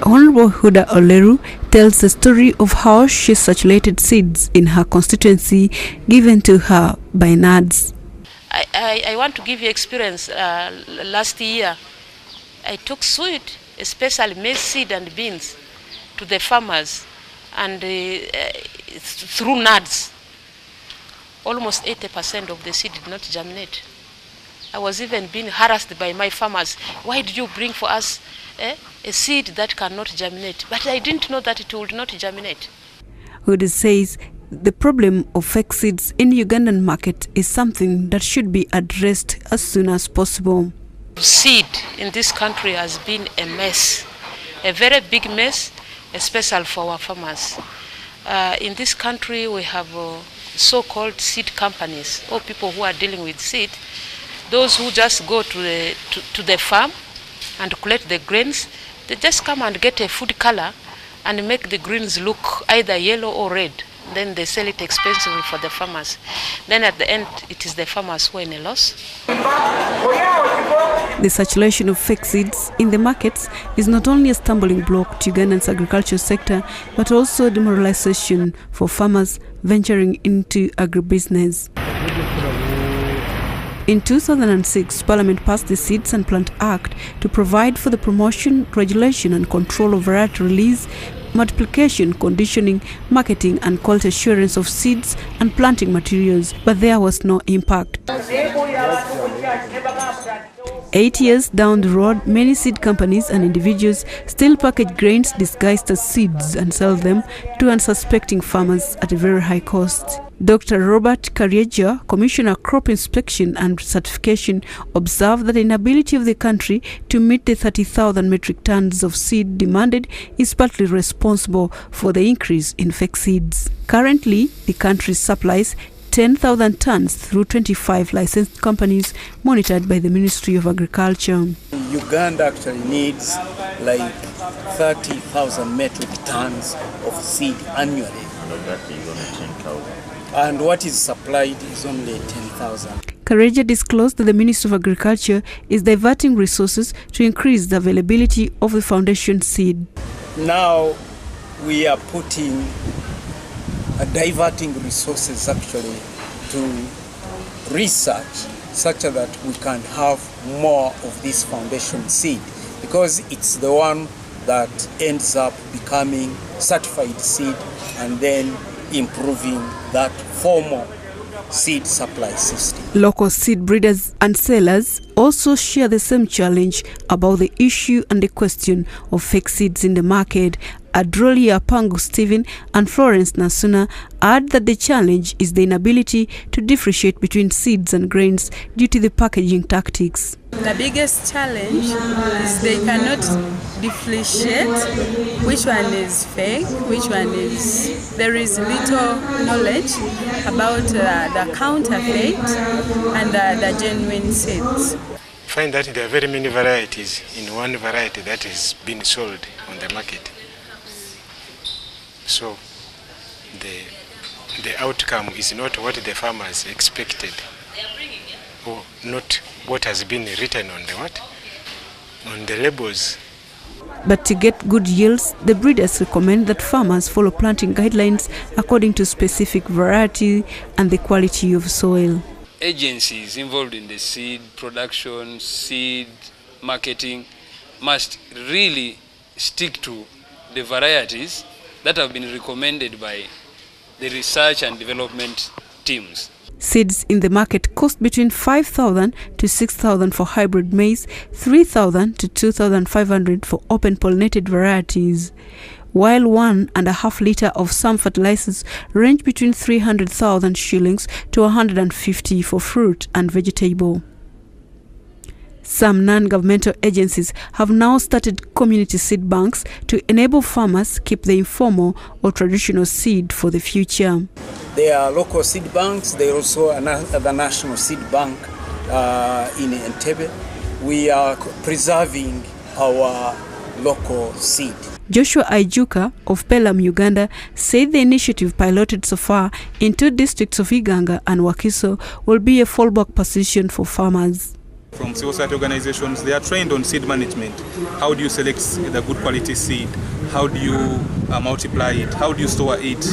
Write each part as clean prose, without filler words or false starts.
Honorable Huda Oleru tells the story of how she circulated seeds in her constituency given to her by NADS. I want to give you experience. Last year, I took sweet, especially maize seed and beans, to the farmers, and through NADS, almost 80% of the seed did not germinate. I was even being harassed by my farmers. Why did you bring for us a seed that cannot germinate? But I didn't know that it would not germinate. Huda says the problem of fake seeds in the Ugandan market is something that should be addressed as soon as possible. Seed in this country has been a mess, a very big mess, especially for our farmers. In this country, we have so-called seed companies, or people who are dealing with seed, those who just go to the farm and collect the grains. They just come and get a food color and make the greens look either yellow or red. Then they sell it expensively for the farmers. Then at the end, it is the farmers who are in a loss. The circulation of fake seeds in the markets is not only a stumbling block to Ugandan's agriculture sector, but also demoralization for farmers venturing into agribusiness. In 2006, Parliament passed the Seeds and Plant Act to provide for the promotion, regulation and control of variety release, multiplication, conditioning, marketing and quality assurance of seeds and planting materials, but there was no impact. 8 years down the road, many seed companies and individuals still package grains disguised as seeds and sell them to unsuspecting farmers at a very high cost. Dr. Robert Karieja, Commissioner Crop Inspection and Certification, observed that the inability of the country to meet the 30,000 metric tons of seed demanded is partly responsible for the increase in fake seeds. Currently, the country supplies 10,000 tons through 25 licensed companies monitored by the Ministry of Agriculture. Uganda actually needs like 30,000 metric tons of seed annually. And what is supplied is only 10,000. Karieja disclosed that the Ministry of Agriculture is diverting resources to increase the availability of the foundation seed. Now we are diverting resources actually to research such that we can have more of this foundation seed, because it's the one that ends up becoming certified seed and then improving that formal seed supply system. Local seed breeders and sellers also share the same challenge about the issue and the question of fake seeds in the market. Adroli Apangu Stephen and Florence Nasuna add that the challenge is the inability to differentiate between seeds and grains due to the packaging tactics. The biggest challenge is they cannot differentiate which one is fake, which one is... There is little knowledge about the counterfeit and the genuine seeds. Find that there are very many varieties in one variety that is being sold on the market. So the outcome is not what the farmers expected, or not what has been written on the labels. But to get good yields, the breeders recommend that farmers follow planting guidelines according to specific variety and the quality of soil. Agencies involved in the seed production, seed marketing must really stick to the varieties that have been recommended by the research and development teams. Seeds in the market cost between 5,000 to 6,000 for hybrid maize, 3,000 to 2,500 for open pollinated varieties, while 1.5 litre of some fertilizers range between 300,000 shillings to 150 for fruit and vegetable. Some non-governmental agencies have now started community seed banks to enable farmers keep the informal or traditional seed for the future. There are local seed banks. There are also the National Seed Bank in Entebbe. We are preserving our local seed. Joshua Aijuka of Pelham, Uganda, said the initiative piloted so far in 2 districts of Iganga and Wakiso will be a fallback position for farmers. From civil society organizations, they are trained on seed management. How do you select the good quality seed? How do you multiply it? How do you store it?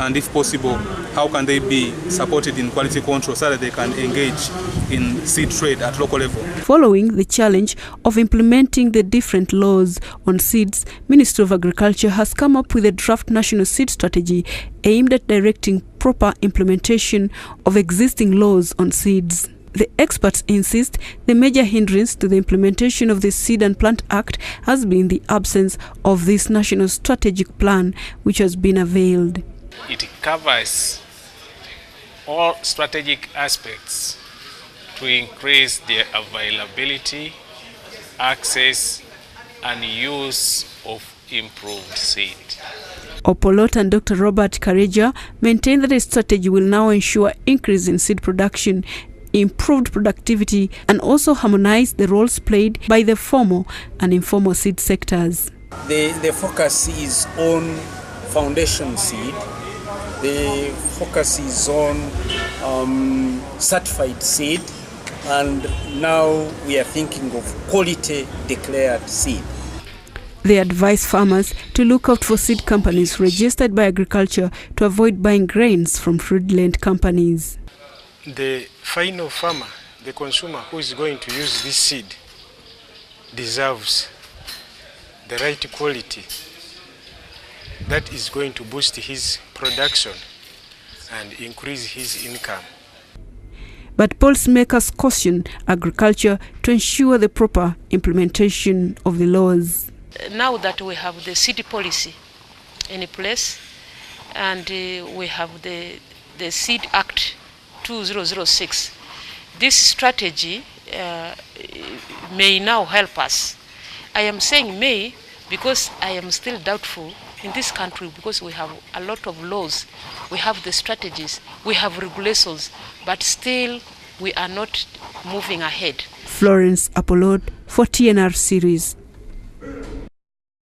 And if possible, how can they be supported in quality control so that they can engage in seed trade at local level? Following the challenge of implementing the different laws on seeds, Ministry of Agriculture has come up with a draft national seed strategy aimed at directing proper implementation of existing laws on seeds. The experts insist the major hindrance to the implementation of the Seed and Plant Act has been the absence of this national strategic plan, which has been unveiled. It covers all strategic aspects to increase the availability, access, and use of improved seed. Opolot and Dr. Robert Kareja maintain that a strategy will now ensure increase in seed production, improved productivity, and also harmonize the roles played by the formal and informal seed sectors. The focus is on foundation seed. The focus is on certified seed, and now we are thinking of quality declared seed. They advise farmers to look out for seed companies registered by agriculture to avoid buying grains from fraudulent companies. The final farmer, the consumer who is going to use this seed, deserves the right quality that is going to boost his production and increase his income. But policymakers caution agriculture to ensure the proper implementation of the laws. Now that we have the seed policy in place and we have the Seed Act 2006, this strategy may now help us. I am saying may because I am still doubtful in this country, because we have a lot of laws, we have the strategies, we have regulations, but still we are not moving ahead. Florence Apollo for TNR Series.